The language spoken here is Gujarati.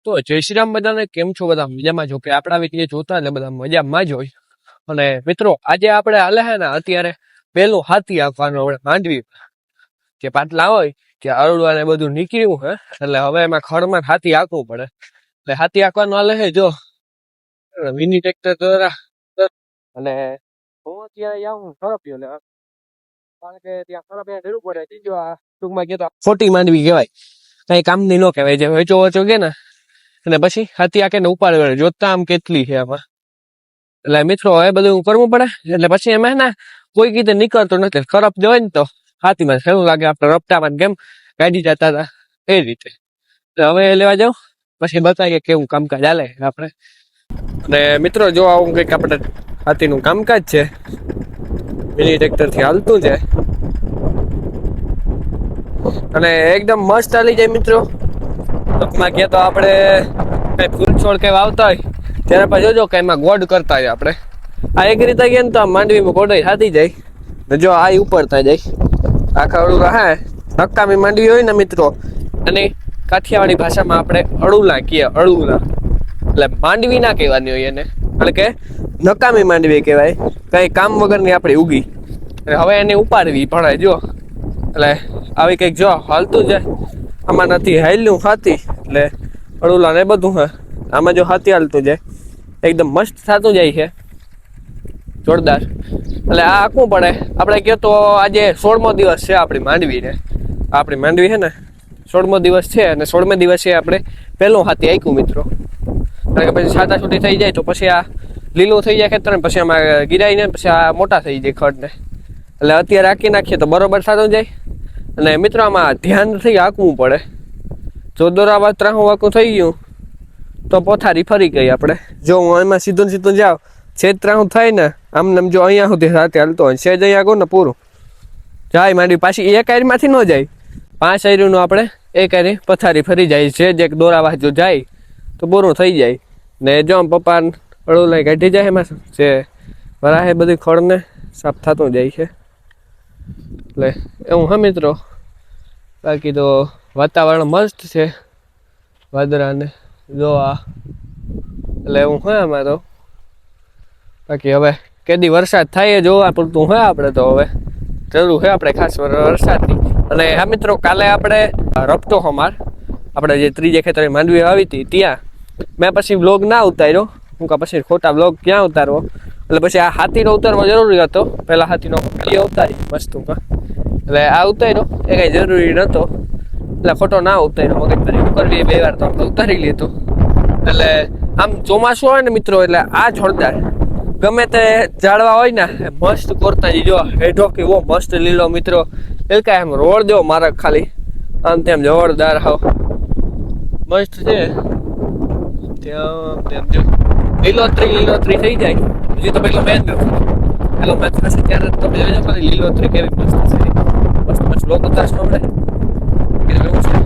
તો જય શ્રી રામ બધાને. કેમ છો બધા? મજામાં છો કે? આપણા વિડીયો જોતા એટલે બધા મજામાં જ હોય. અને મિત્રો આજે આપણે હાલે હે ને અત્યારે પેલું હાથી આપવાનું આપણે માંડવી જે પાટલા હોય કે અરડવા ને બધું નીકળ્યું હે, એટલે હવે એમાં ખડમાં હાથી આંકવું પડે. એટલે હાથી આંકવાનું હાલે છે જો મિની ટ્રેક્ટર દ્વારા. અને હું અત્યારે જાઉં ખરપ્યો ને, કારણ કે ત્યાં ખરપ્યા જરૂર પડે. બીજો આ ટૂંકમાં કહેતા ખોટી માંડવી કહેવાય, કઈ કામની ન કહેવાય. જે વેચો વેચો કે ને અને પછી હાથી આકે ને ઉપાડ કરે, જોતા આમ કેટલી છે આમાં. એટલે મિત્રો એ બધું કરવું પડે. એટલે પછી એમાં ને કોઈ કીધે નીકળતો નથી. ખરાબ જો હોય ને તો હાથીમાં એવું લાગે આપણે રપટામાં કેમ કાઢી જતા હતા એ રીતે. હવે લેવા જાવ પછી બતાવીએ કેવું કામકાજ ચાલે આપણે. અને મિત્રો જો આવું કંઈક આપણે હાથીનું કામકાજ છે, મિની ટ્રેક્ટર થી હાલતું છે અને એકદમ મસ્ત ચાલી જાય મિત્રો. ટૂંકમાં કે તો આપણે કઈ ફૂલ છોડ કઈ વાવતા હોય ત્યારે પછી જોજો કે એમાં ગોડ કરતા હોય આપણે. આ એક રીતે ગયા ને તો માંડવીમાં ગોડાઈ થતી જાય ને જો આ ઉપડતા જાય. આખા અડુલા હે નકામી માંડવી હોય ને મિત્રો, અને કાઠિયાવાડી ભાષામાં આપણે અડુલા કહીએ. અડુલા એટલે માંડવી ના કહેવાની હોય એને, એટલે કે નકામી માંડવી કહેવાય, કઈ કામ વગરની આપણી ઉગી. હવે એને ઉપાડવી પડે જો. એટલે આવી કંઈક જો હાલતું જાય. આમાં નથી હાલ્યું હાથી એટલે અડુલા ને બધું હે. આમાં જો હાથી હાલતું જાય એકદમ મસ્ત થતું જાય છે, જોરદાર. એટલે આ આખવું પડે આપણે. કહો તો આજે 16મો દિવસ છે આપણી માંડવીને. આપણી માંડવી છે ને 16મો દિવસ છે, અને 16મે દિવસે આપણે પહેલું હાથી આંક્યું મિત્રો. કારણ કે પછી છાટા છૂટી થઈ જાય તો પછી આ લીલું થઈ જાય ખેતર, પછી આમાં ગિરાઈ ને પછી આ મોટા થઈ જાય ખડને. એટલે અત્યારે આંકી નાખીએ તો બરોબર થતું જાય. અને મિત્રો આમાં ધ્યાનથી આંકવું પડે. જો દોરાવા ત્રાહું આંકું થઈ ગયું તો પોથારી ફરી ગઈ આપણે. જો હું એમાં સીધું સીધું જાઉં છેદ ત્રાહું થાય ને આમને જો અહીંયા સુધી સાથે હાલતો હોય, છેદ અહીંયા આગો ને પૂરું જાય માંડવી. પાછી એક આયરીમાંથી ન જાય, 5 આયરીનું આપણે એક આયરી પથારી ફરી જાય છે. જે દોરાવા જો જાય તો પૂરું થઈ જાય. ને જો આમ પપ્પા અડું લઈ કાઢી જાય એમાં જે વરાહે બધી ખડને સાફ થતું જાય છે. એટલે એવું હા મિત્રો. બાકી તો વાતાવરણ મસ્ત છે, વાદળાને જો આ. એટલે એવું હોય આમાં તો. બાકી હવે કેદી વરસાદ થાય જોવા પૂરતું હોય આપણે તો. હવે જરૂર છે આપણે ખાસ વરસાદની. અને હા મિત્રો કાલે આપણે રપટો હમાર આપણે જે ત્રીજે ખેતરે માંડવી આવી હતી ત્યાં મેં પછી વ્લોગ ના ઉતાર્યો. હું કા પછી ખોટા વ્લોગ ક્યાં ઉતારવો, એટલે પછી આ હાથીનો ઉતારવો જરૂરી હતો. પહેલા હાથીનો વિડીયો ઉતારી મસ્ત કા, એટલે આ ઉતાર્યો એ કઈ જરૂરી નહોતો એટલે ખોટો ના ઉતાર્યો. મગજ મારી કરવી 2 વાર તો ઉતારી લીધું. એટલે આમ ચોમાસું હોય ને મિત્રો એટલે આ જોરદાર. ગમે તે ઝાડવા હોય ને મસ્ત કોરતા જો હેઠો કેવો મસ્ત લીલો મિત્રો. એ કાંઈ એમ રોડ જો મારે ખાલી આમ તેમ જોરદાર હાવ મસ્ત છે. ત્યાં તેમ જો લીલોતરી થઈ જાય. હજી તો પેલો મેચ થશે ત્યારે તમે જોજો ખાલી લીલોતરી કેવી મસ્ત છે. મસ્ત લોક ઉતારશો આપણે એવું છે.